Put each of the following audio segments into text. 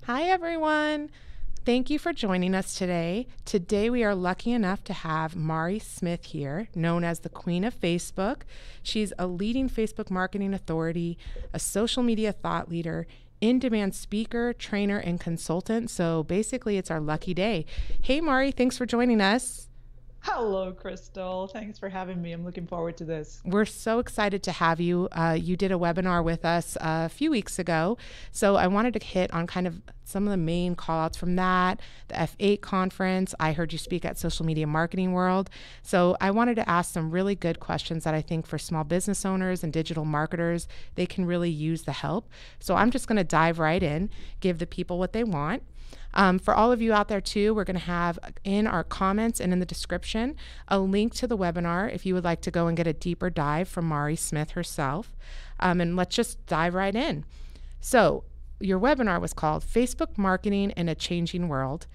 Hi, everyone. Thank you for joining us today. Today, we are lucky enough to have Mari Smith here, known as the Queen of Facebook. She's a leading Facebook marketing authority, a social media thought leader, in-demand speaker, trainer, and consultant. So basically, it's our lucky day. Hey, Mari, thanks for joining us. Hello, Crystal. Thanks for having me. I'm looking forward to this. We're so excited to have you. You did a webinar with us a few weeks ago. So I wanted to hit on kind of some of the main call outs from that, the F8 conference. I heard you speak at Social Media Marketing World. So I wanted to ask some really good questions that I think for small business owners and digital marketers, they can really use the help. So I'm just going to dive right in, give the people what they want. For all of you out there too, we're going to have in our comments and in the description a link to the webinar if you would like to go and get a deeper dive from Mari Smith herself. And let's just dive right in. So your webinar was called Facebook Marketing in a Changing World.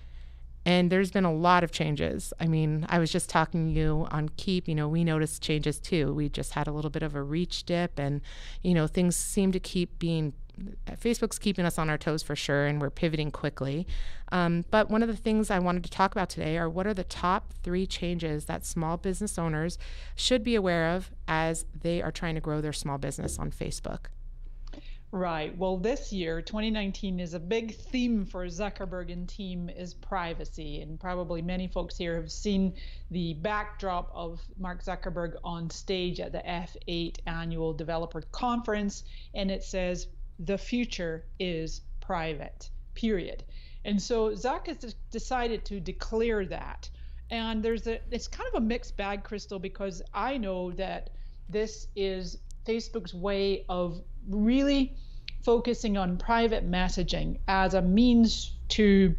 And there's been a lot of changes. I mean, I was just talking to you on Keap, we noticed changes too. We just had a little bit of a reach dip and, things seem to keep being Facebook's keeping us on our toes for sure, and we're pivoting quickly. But one of the things I wanted to talk about today are what are the top 3 changes that small business owners should be aware of as they are trying to grow their small business on Facebook. Right. Well, this year, 2019, is a big theme for Zuckerberg and team is privacy. And probably many folks here have seen the backdrop of Mark Zuckerberg on stage at the F8 annual developer conference. And it says, the future is private, period. And so Zuck has decided to declare that. And it's kind of a mixed bag, Crystal, because I know that this is Facebook's way of really focusing on private messaging as a means to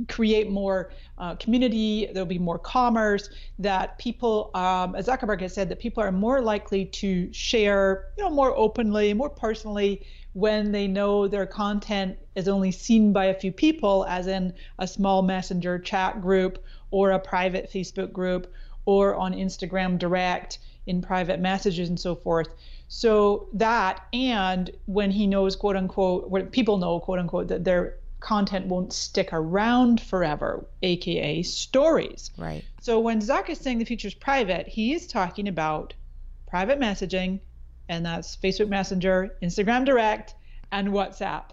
create more community. There'll be more commerce, that people, as Zuckerberg has said, that people are more likely to share, more openly, more personally when they know their content is only seen by a few people, as in a small messenger chat group or a private Facebook group or on Instagram direct in private messages and so forth. So that, and when he knows, quote unquote, when people know, quote unquote, that their content won't stick around forever, aka stories. Right. So when Zuck is saying the future is private, he is talking about private messaging, and that's Facebook Messenger, Instagram Direct, and WhatsApp,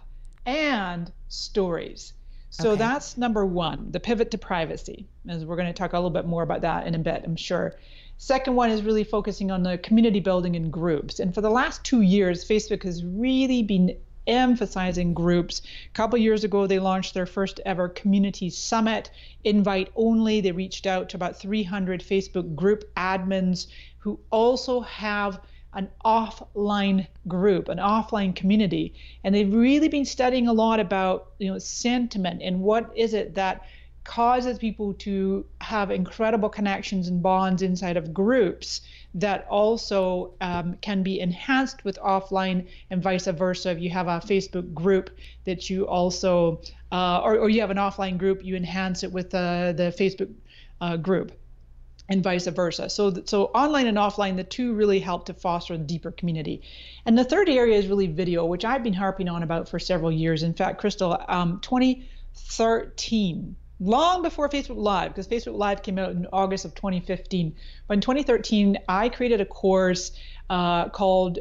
and stories. So Okay. that's number 1, the pivot to privacy, as we're going to talk a little bit more about that in a bit, I'm sure. Second one is really focusing on the community building in groups. And for the last 2 years, Facebook has really been emphasizing groups. A couple years ago, they launched their first ever community summit, invite only. They reached out to about 300 Facebook group admins who also have an offline group, an offline community. And they've really been studying a lot about, sentiment and what is it that causes people to have incredible connections and bonds inside of groups that also can be enhanced with offline, and vice versa. If you have a Facebook group that you also, or you have an offline group, you enhance it with the Facebook group, and vice versa. So online and offline, the two really help to foster a deeper community. And the third area is really video, which I've been harping on about for several years. In fact, Crystal, 2013, long before Facebook Live, because Facebook Live came out in August of 2015. But in 2013, I created a course called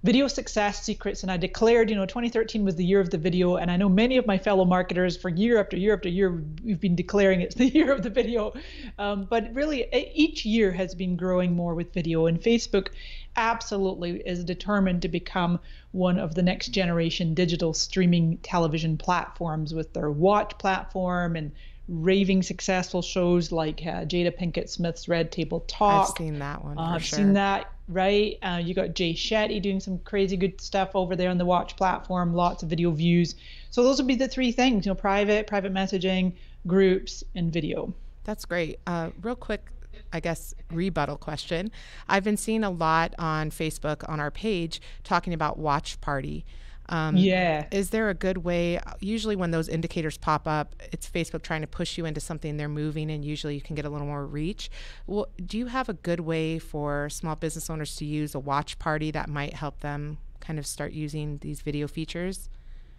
Video Success Secrets, and I declared, 2013 was the year of the video. And I know many of my fellow marketers for year after year after year, we've been declaring it's the year of the video. But really, each year has been growing more with video, and Facebook absolutely is determined to become one of the next generation digital streaming television platforms with their Watch platform and raving successful shows like Jada Pinkett Smith's Red Table Talk. I've seen that one. I've seen that, right? You got Jay Shetty doing some crazy good stuff over there on the Watch platform, lots of video views. So those would be the 3 things, private messaging, groups, and video. That's great. Real quick, I guess, rebuttal question. I've been seeing a lot on Facebook on our page talking about watch party. Yeah. Is there a good way? Usually when those indicators pop up, it's Facebook trying to push you into something they're moving, and usually you can get a little more reach. Well, do you have a good way for small business owners to use a watch party that might help them kind of start using these video features?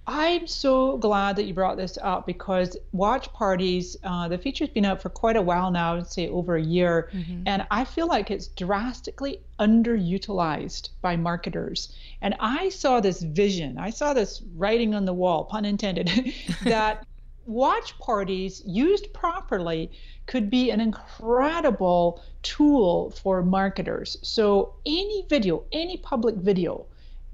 I'm so glad that you brought this up because watch parties, the feature's been out for quite a while now, I'd say over a year, Hmm. and I feel like it's drastically underutilized by marketers. And I saw this vision, I saw this writing on the wall, pun intended, that watch parties used properly could be an incredible tool for marketers. So any video, any public video,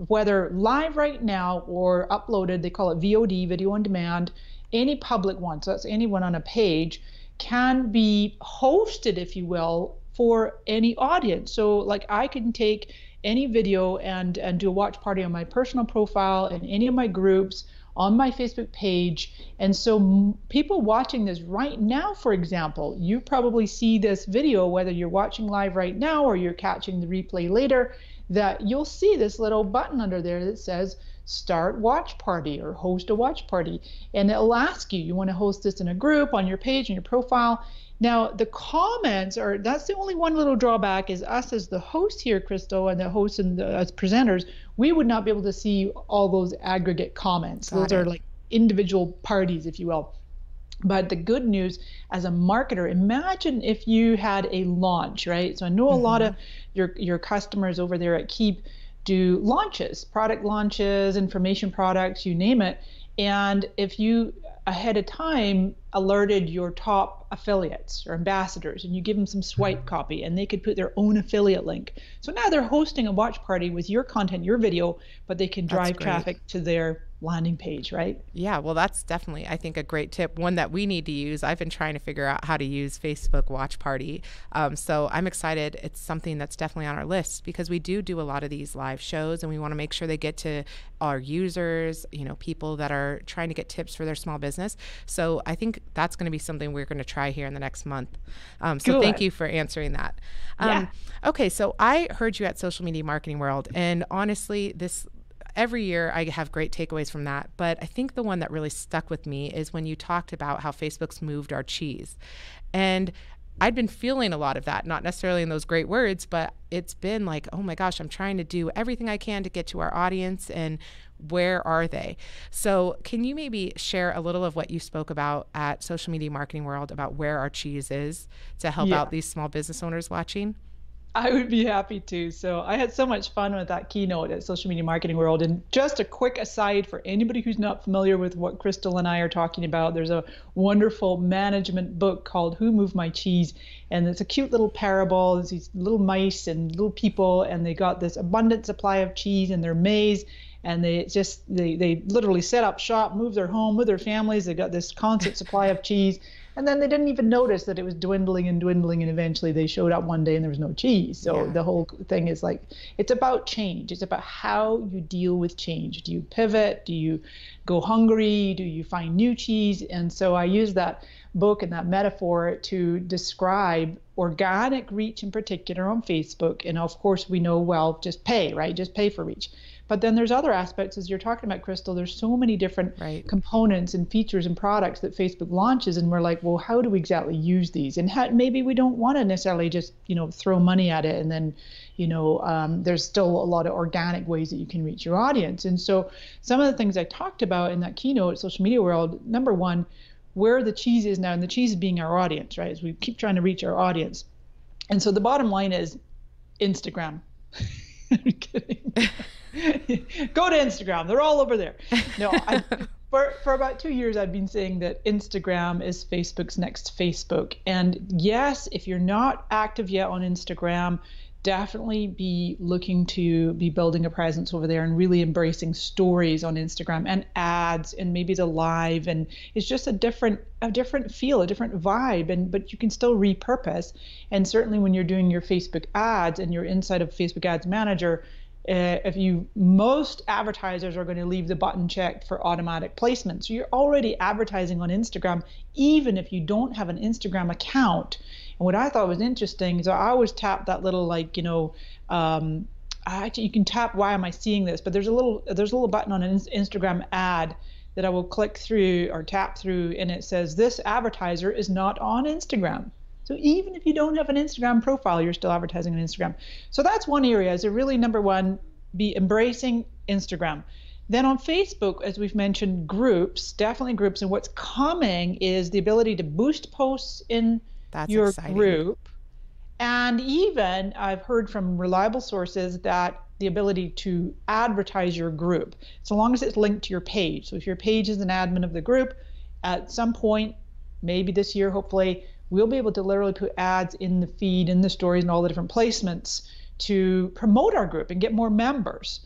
whether live right now or uploaded, they call it VOD, video on demand, any public one, so that's anyone on a page, can be hosted, if you will, for any audience. So like I can take any video and do a watch party on my personal profile in any of my groups on my Facebook page. And so people watching this right now, for example, you probably see this video, whether you're watching live right now or you're catching the replay later, that you'll see this little button under there that says start watch party or host a watch party. And it'll ask you, you want to host this in a group, on your page, on your profile. Now, the comments are, that's the only one little drawback is us as the host here, Crystal, and the hosts and as presenters, we would not be able to see all those aggregate comments. Got Those are it. like individual parties, if you will. But the good news as a marketer, imagine if you had a launch, right? So I know a lot Hmm. of your customers over there at Keap do launches, product launches, information products, you name it. And if you ahead of time alerted your top affiliates or ambassadors and you give them some swipe copy and they could put their own affiliate link. So now they're hosting a watch party with your content, your video, but they can That's drive great. traffic to their landing page, right? Yeah, well, that's definitely, I think, a great tip, one that we need to use. I've been trying to figure out how to use Facebook Watch Party. So I'm excited. It's something that's definitely on our list because we do a lot of these live shows and we want to make sure they get to our users, people that are trying to get tips for their small business. So I think that's going to be something we're going to try here in the next month. So thank Good. you for answering that. Yeah. Okay, so I heard you at Social Media Marketing World, and honestly, this every year I have great takeaways from that. But I think the one that really stuck with me is when you talked about how Facebook's moved our cheese. And I'd been feeling a lot of that, not necessarily in those great words, but it's been like, oh my gosh, I'm trying to do everything I can to get to our audience, and where are they? So can you maybe share a little of what you spoke about at Social Media Marketing World about where our cheese is to help Yeah. out these small business owners watching? I would be happy to. So I had so much fun with that keynote at Social Media Marketing World. And just a quick aside for anybody who's not familiar with what Crystal and I are talking about, there's a wonderful management book called Who Moved My Cheese? And it's a cute little parable. There's these little mice and little people, and they got this abundant supply of cheese in their maze. And they literally set up shop, move their home with their families. They got this constant supply of cheese. And then they didn't even notice that it was dwindling and dwindling, and eventually they showed up one day and there was no cheese. So Yeah. the whole thing is like, it's about change. It's about how you deal with change. Do you pivot? Do you go hungry? Do you find new cheese? And so I use that book and that metaphor to describe organic reach in particular on Facebook. And of course, we know, well, just pay, right? Just pay for reach. But then there's other aspects, as you're talking about, Crystal. There's so many different Right. components and features and products that Facebook launches, and we're like, well, how do we exactly use these? And maybe we don't want to necessarily just, throw money at it. And then, there's still a lot of organic ways that you can reach your audience. And so some of the things I talked about in that keynote at Social Media World, number one, where the cheese is now, and the cheese being our audience, right? As we keep trying to reach our audience. And so the bottom line is Instagram. I'm kidding. Go to Instagram. They're all over there. No, for about 2 years, I've been saying that Instagram is Facebook's next Facebook. And yes, if you're not active yet on Instagram, definitely be looking to be building a presence over there and really embracing stories on Instagram and ads and maybe the live. And it's just a different feel, a different vibe, but you can still repurpose. And certainly when you're doing your Facebook ads and you're inside of Facebook Ads Manager, most advertisers are going to leave the button checked for automatic placement. So you're already advertising on Instagram, even if you don't have an Instagram account. And what I thought was interesting is I always tap that little actually you can tap, why am I seeing this? But there's a little button on an Instagram ad that I will click through or tap through, and it says this advertiser is not on Instagram. So even if you don't have an Instagram profile, you're still advertising on Instagram. So that's one area. Is really number one, be embracing Instagram. Then on Facebook, as we've mentioned, groups, definitely groups. And what's coming is the ability to boost posts in That's your exciting. group. And even I've heard from reliable sources that the ability to advertise your group, so long as it's linked to your page. So if your page is an admin of the group, at some point, maybe this year, hopefully, we'll be able to literally put ads in the feed, in the stories, and all the different placements to promote our group and get more members.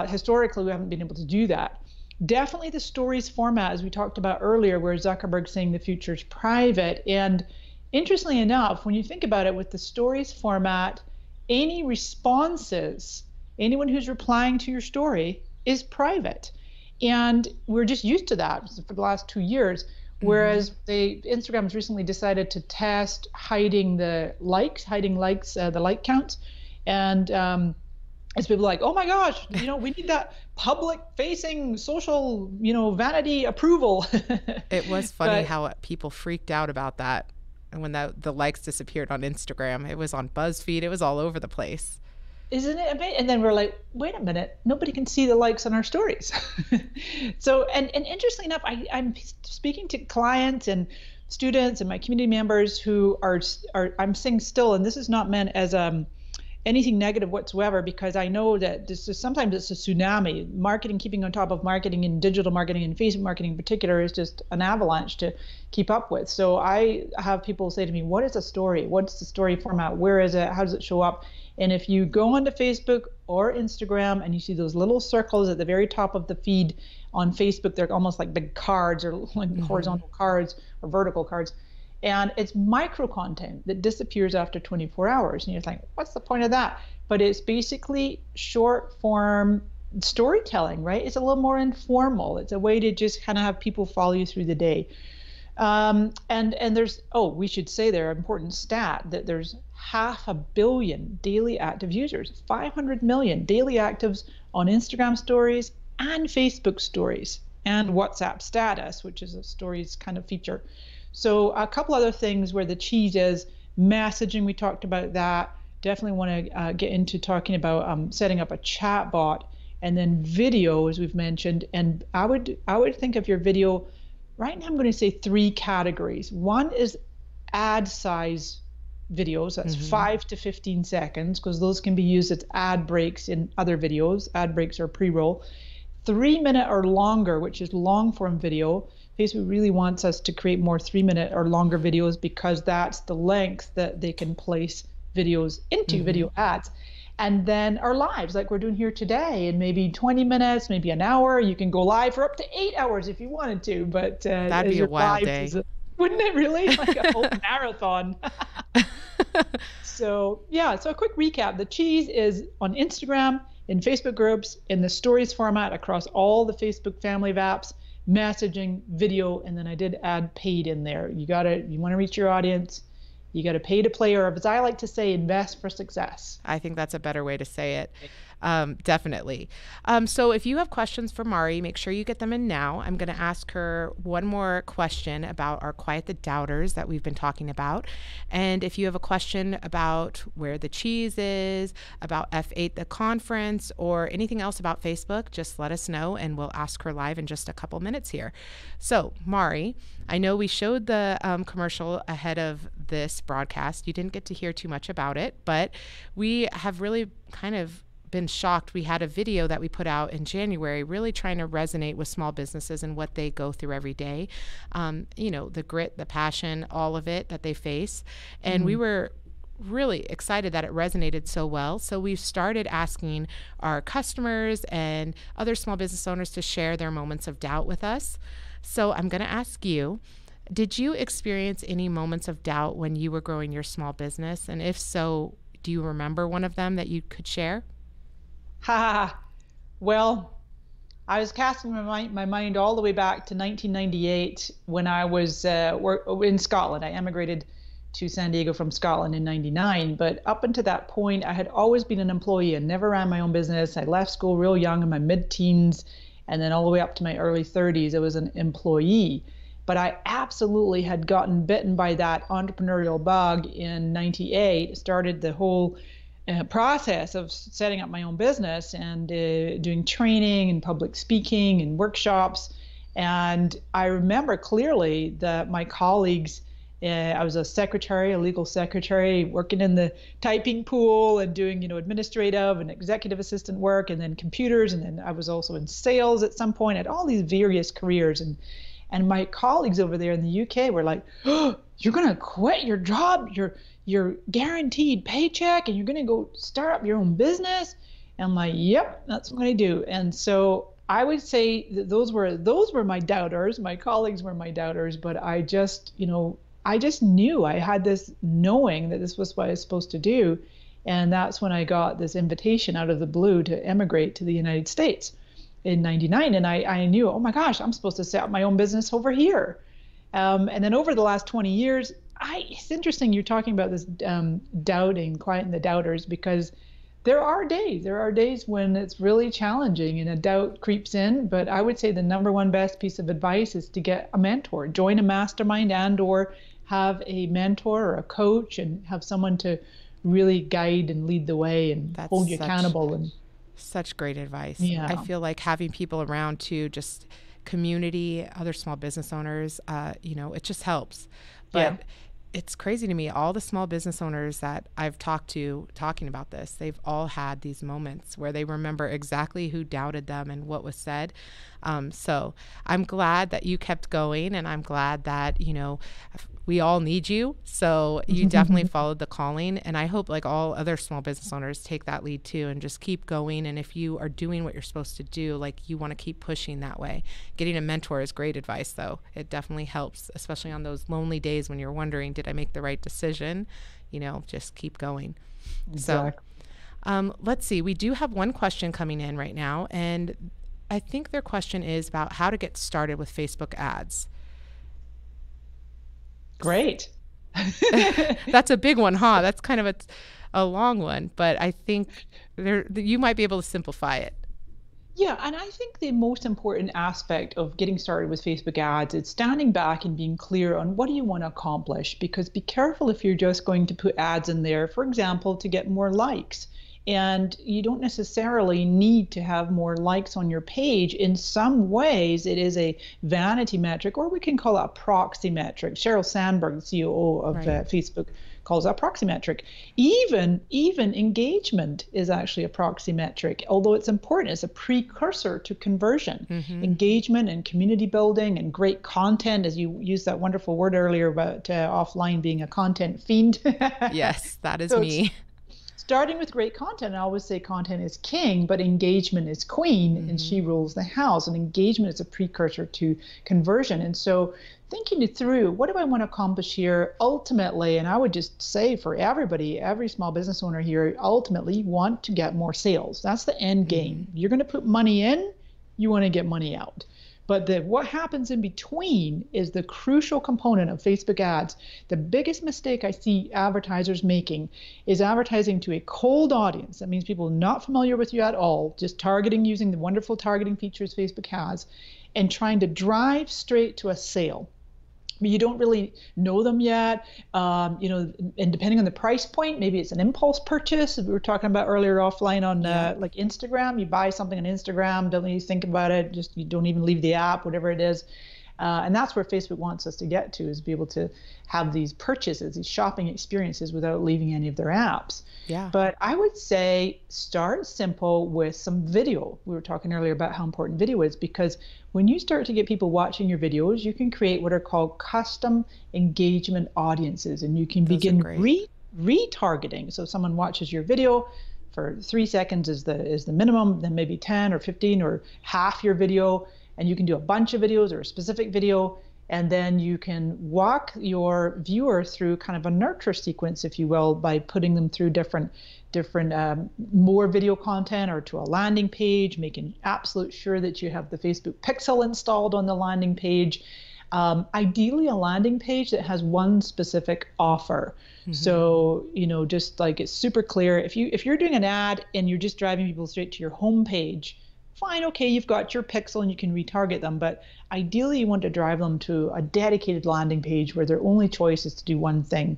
Historically, we haven't been able to do that. Definitely the stories format, as we talked about earlier, where Zuckerberg's saying the future is private. And interestingly enough, when you think about it with the stories format, any responses, anyone who's replying to your story is private. And we're just used to that for the last 2 years. Whereas Instagram's recently decided to test hiding the likes, the like count. And as people are like, oh my gosh, we need that public facing social, vanity approval. It was funny how people freaked out about that. And when the likes disappeared on Instagram, it was on BuzzFeed, it was all over the place. Isn't it amazing? And then we're like, wait a minute, nobody can see the likes on our stories. So, and interestingly enough, I'm speaking to clients and students and my community members who are I'm saying still, and this is not meant as anything negative whatsoever, because I know that sometimes it's a tsunami. Marketing, keeping on top of marketing and digital marketing and Facebook marketing in particular is just an avalanche to keep up with. So I have people say to me, what is a story? What's the story format? Where is it? How does it show up? And if you go onto Facebook or Instagram and you see those little circles at the very top of the feed on Facebook, they're almost like big cards or like horizontal cards or vertical cards. And it's micro content that disappears after 24 hours. And you're like, what's the point of that? But it's basically short form storytelling, right? It's a little more informal. It's a way to just kind of have people follow you through the day. And there's, we should say there, an important stat, that there's 500 million daily active users, 500 million daily actives on Instagram stories and Facebook stories and WhatsApp status, which is a stories kind of feature. So a couple other things where the cheese is messaging. We talked about that. Definitely want to get into talking about setting up a chat bot, and then video, as we've mentioned. And I would think of your video. Right now, I'm going to say 3 categories. One is ad size videos. That's 5 to 15 seconds, because those can be used as ad breaks in other videos. Ad breaks are pre-roll. 3-minute or longer, which is long form video. Facebook really wants us to create more 3-minute or longer videos, because that's the length that they can place videos into, video ads. And then our lives, like we're doing here today, in maybe 20 minutes, maybe an hour. You can go live for up to 8 hours if you wanted to, but that'd be a wild day. Wouldn't it really? Like a whole marathon. So a quick recap. The cheese is on Instagram, in Facebook groups, in the stories format across all the Facebook family of apps, messaging, video, and then I did add paid in there. You want to reach your audience, you got to pay to play, or as I like to say, invest for success. I think that's a better way to say it. Definitely. So if you have questions for Mari, make sure you get them in now. I'm going to ask her one more question about our Quiet the Doubters that we've been talking about. And if you have a question about where the cheese is, about F8 the conference, or anything else about Facebook, just let us know and we'll ask her live in just a couple minutes here. So Mari, I know we showed the commercial ahead of this broadcast. You didn't get to hear too much about it, but we have really kind of been shocked. We had a video that we put out in January really trying to resonate with small businesses and what they go through every day. The grit, the passion, all of it that they face. And we were really excited that it resonated so well. So we've started asking our customers and other small business owners to share their moments of doubt with us. So I'm going to ask you, did you experience any moments of doubt when you were growing your small business? And if so, do you remember one of them that you could share? Well, I was casting my mind all the way back to 1998 when I was in Scotland. I emigrated to San Diego from Scotland in 99. But up until that point, I had always been an employee and never ran my own business. I left school real young in my mid-teens, and then all the way up to my early 30s, I was an employee. But I absolutely had gotten bitten by that entrepreneurial bug in 98, started the whole process of setting up my own business and doing training and public speaking and workshops. And I remember clearly that my colleagues, I was a secretary, a legal secretary, working in the typing pool and doing, administrative and executive assistant work, and then computers. And then I was also in sales at some point, at all these various careers. And my colleagues over there in the UK were like, "Oh, you're going to quit your job, your guaranteed paycheck, and you're going to go start up your own business?" And I'm like, "Yep, that's what I do." And so I would say that those were my doubters. My colleagues were my doubters, but I just knew, I had this knowing that this was what I was supposed to do. And that's when I got this invitation out of the blue to emigrate to the United States in '99. And I knew, oh my gosh, I'm supposed to set up my own business over here. And then over the last 20 years, it's interesting you're talking about this doubting, quieting the doubters, because there are days when it's really challenging and a doubt creeps in. But I would say the number one best piece of advice is to get a mentor, join a mastermind, and or have a mentor or a coach, and have someone to really guide and lead the way and hold you accountable. And such great advice. Yeah. I feel like having people around too, just community, other small business owners, it just helps. But it's crazy to me, all the small business owners that I've talked to talking about this, they've all had these moments where they remember exactly who doubted them and what was said. So I'm glad that you kept going, and I'm glad that, we all need you. So you definitely followed the calling, and I hope, like all other small business owners, take that lead too and just keep going. And if you are doing what you're supposed to do, like, you want to keep pushing that way. Getting a mentor is great advice, though. It definitely helps, especially on those lonely days when you're wondering, did I make the right decision? Just keep going. Exactly. So let's see. We do have one question coming in right now, and I think their question is about how to get started with Facebook ads. Great. That's a big one, huh? That's kind of a long one, but I think you might be able to simplify it. Yeah, and I think the most important aspect of getting started with Facebook ads is standing back and being clear on what do you want to accomplish. Because be careful if you're just going to put ads in there, for example, to get more likes. And you don't necessarily need to have more likes on your page. In some ways, it is a vanity metric, or we can call it a proxy metric. Sheryl Sandberg, the COO of Facebook, calls it a proxy metric. Even engagement is actually a proxy metric, although it's important. It's a precursor to conversion. Engagement and community building and great content, as you used that wonderful word earlier about offline being a content fiend. Yes, that is me. Starting with great content, I always say content is king, but engagement is queen, and she rules the house. And engagement is a precursor to conversion. And so thinking it through, what do I want to accomplish here ultimately? And I would just say for everybody, every small business owner here, ultimately want to get more sales. That's the end game. You're going to put money in, you want to get money out. But what happens in between is the crucial component of Facebook ads. The biggest mistake I see advertisers making is advertising to a cold audience. That means people not familiar with you at all, just targeting using the wonderful targeting features Facebook has, and trying to drive straight to a sale. You don't really know them yet, and depending on the price point, maybe it's an impulse purchase. We were talking about earlier offline on like Instagram. You buy something on Instagram, don't even think about it, just you don't even leave the app, whatever it is. And that's where Facebook wants us to get to, is be able to have these purchases, these shopping experiences without leaving any of their apps. Yeah. But I would say start simple with some video. We were talking earlier about how important video is, because when you start to get people watching your videos, you can create what are called custom engagement audiences, and you can begin retargeting. So someone watches your video for 3 seconds is the minimum, then maybe 10 or 15 or half your video. And you can do a bunch of videos or a specific video, and then you can walk your viewer through kind of a nurture sequence, if you will, by putting them through different more video content, or to a landing page, making absolute sure that you have the Facebook pixel installed on the landing page. Ideally a landing page that has one specific offer. So, just like it's super clear. If you're doing an ad and you're just driving people straight to your home page, fine, okay, you've got your pixel and you can retarget them, but ideally you want to drive them to a dedicated landing page where their only choice is to do one thing.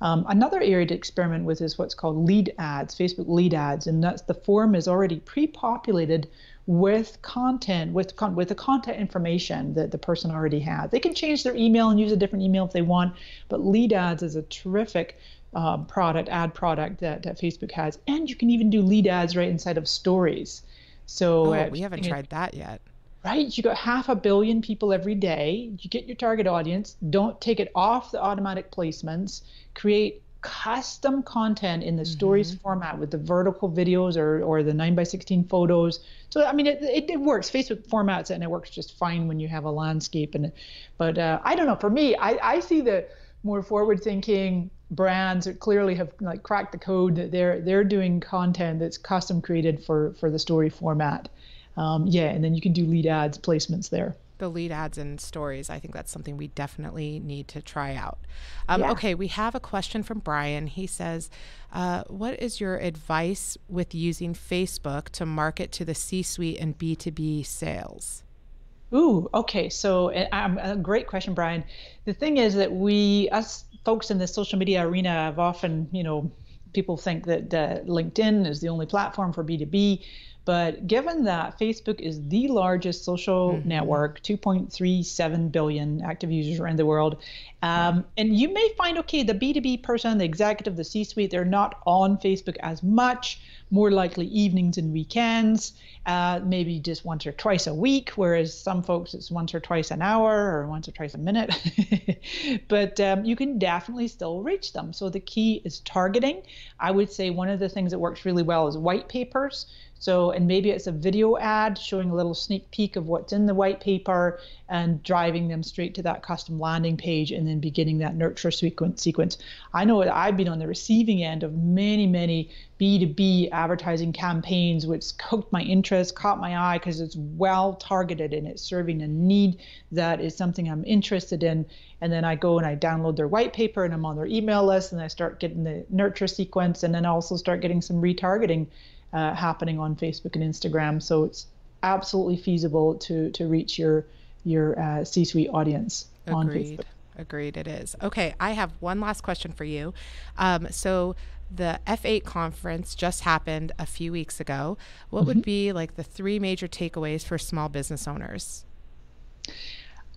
Another area to experiment with is what's called lead ads, Facebook lead ads, and that's the form is already pre-populated with content, with the content information that the person already has. They can change their email and use a different email if they want, but lead ads is a terrific ad product that Facebook has, and you can even do lead ads right inside of stories. So we haven't tried that yet. Right, you got 500 million people every day. You get your target audience. Don't take it off the automatic placements. Create custom content in the stories format with the vertical videos or the 9:16 photos. So I mean, it works. Facebook formats it, and it works just fine when you have a landscape. But I don't know. For me, I see the more forward-thinking brands that clearly have like cracked the code that they're doing content that's custom created for the story format. And then you can do lead ads placements there. The lead ads and stories, I think that's something we definitely need to try out. Okay, we have a question from Brian. He says, what is your advice with using Facebook to market to the C-suite and B2B sales? Ooh, okay. So a great question, Brian. The thing is that us folks in the social media arena have often, people think that LinkedIn is the only platform for B2B. But given that Facebook is the largest social network, 2.37 billion active users around the world, and you may find, okay, the B2B person, the executive, the C-suite, they're not on Facebook as much, more likely evenings and weekends, maybe just once or twice a week, whereas some folks it's once or twice an hour or once or twice a minute. But you can definitely still reach them. So the key is targeting. I would say one of the things that works really well is white papers. So, and maybe it's a video ad showing a little sneak peek of what's in the white paper and driving them straight to that custom landing page and then beginning that nurture sequence. I know that I've been on the receiving end of many, many B2B advertising campaigns, which hooked my interest, caught my eye because it's well targeted and it's serving a need that is something I'm interested in. And then I go and I download their white paper and I'm on their email list and I start getting the nurture sequence and then I also start getting some retargeting happening on Facebook and Instagram. So it's absolutely feasible to reach your C-suite audience on Facebook. Agreed, it is. Okay, I have one last question for you. So the F8 conference just happened a few weeks ago. What would be like the 3 major takeaways for small business owners?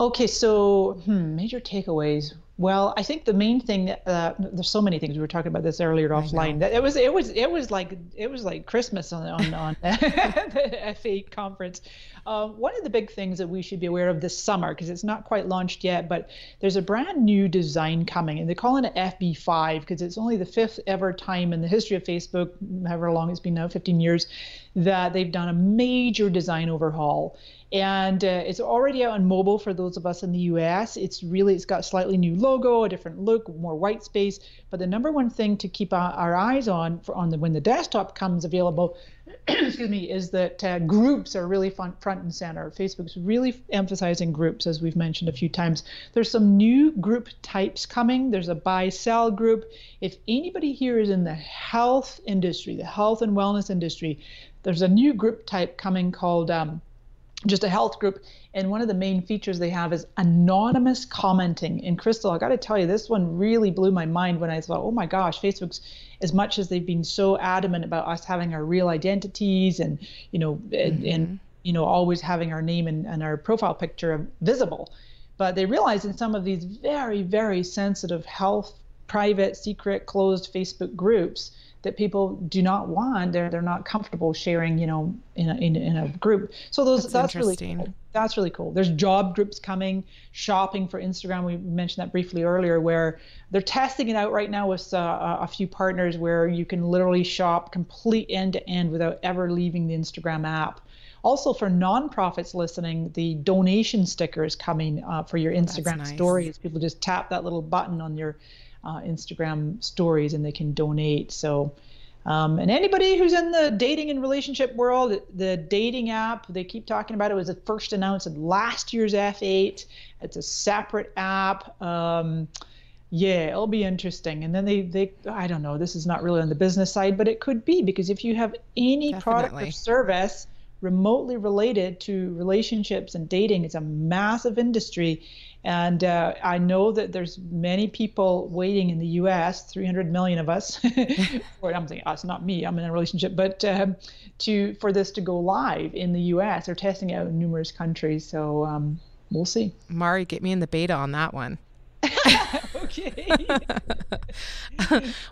Okay, so major takeaways. Well, I think the main thing there's so many things. We were talking about this earlier offline. That it was like Christmas on the F8 conference. One of the big things that we should be aware of this summer, because it's not quite launched yet, but there's a brand new design coming, and they're calling it FB5 because it's only the 5th ever time in the history of Facebook, however long it's been now, 15 years, that they've done a major design overhaul. And it's already out on mobile for those of us in the US. It's got a slightly new logo, a different look, more white space. But the number one thing to keep our eyes on when the desktop comes available, excuse me, is that groups are really front and center. Facebook's really emphasizing groups, as we've mentioned a few times. There's some new group types coming. There's a buy-sell group. If anybody here is in the health industry, the health and wellness industry, there's a new group type coming called just a health group, and one of the main features they have is anonymous commenting. And Crystal, I got to tell you, this one really blew my mind when I thought, oh my gosh, Facebook's, as much as they've been so adamant about us having our real identities and always having our name and our profile picture visible, but they realize in some of these very, very sensitive health, private, secret, closed Facebook groups that people do not want, they're not comfortable sharing, in a group. So that's really cool. That's really cool. There's job groups coming, shopping for Instagram. We mentioned that briefly earlier, where they're testing it out right now with a few partners where you can literally shop complete end to end without ever leaving the Instagram app. Also, for nonprofits listening, the donation sticker is coming for your Instagram stories. People just tap that little button on your Instagram stories and they can donate. So, and anybody who's in the dating and relationship world, the dating app, they keep talking about it, was first announced at last year's F8. It's a separate app. It'll be interesting. And then they I don't know, this is not really on the business side, but it could be, because if you have any product or service remotely related to relationships and dating, it's a massive industry. And I know that there's many people waiting in the US, 300 million of us, or I'm saying us, not me, I'm in a relationship, but for this to go live in the US. They're testing it out in numerous countries. So we'll see. Mari, get me in the beta on that one. Okay.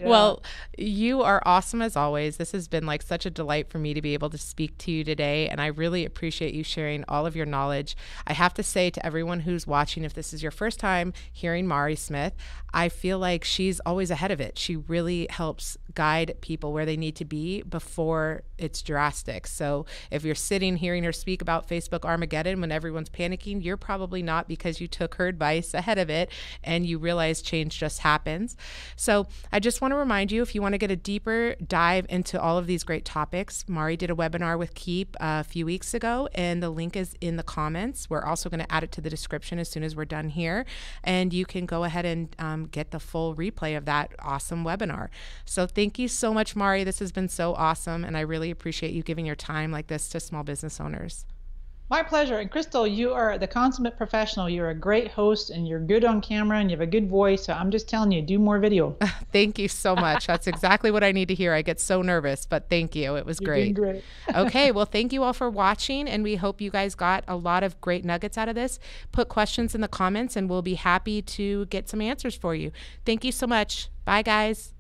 Well, you are awesome as always. This has been like such a delight for me to be able to speak to you today, and I really appreciate you sharing all of your knowledge. I have to say to everyone who's watching, if this is your first time hearing Mari Smith, I feel like she's always ahead of it. She really helps guide people where they need to be before it's drastic. So if you're sitting hearing her speak about Facebook Armageddon when everyone's panicking, you're probably not, because you took her advice ahead of it and you realize change just happens. So I just want to remind you, if you want to get a deeper dive into all of these great topics, Mari did a webinar with Keap a few weeks ago, and the link is in the comments. We're also going to add it to the description as soon as we're done here, and you can go ahead and get the full replay of that awesome webinar. So thank you so much, Mari. This has been so awesome, and I really appreciate you giving your time like this to small business owners. My pleasure. And Crystal, you are the consummate professional. You're a great host, and you're good on camera, and you have a good voice. So I'm just telling you, do more video. Thank you so much. That's exactly what I need to hear. I get so nervous, but thank you. It was great. You're doing great. Okay, well, thank you all for watching, and we hope you guys got a lot of great nuggets out of this. Put questions in the comments, and we'll be happy to get some answers for you. Thank you so much. Bye, guys.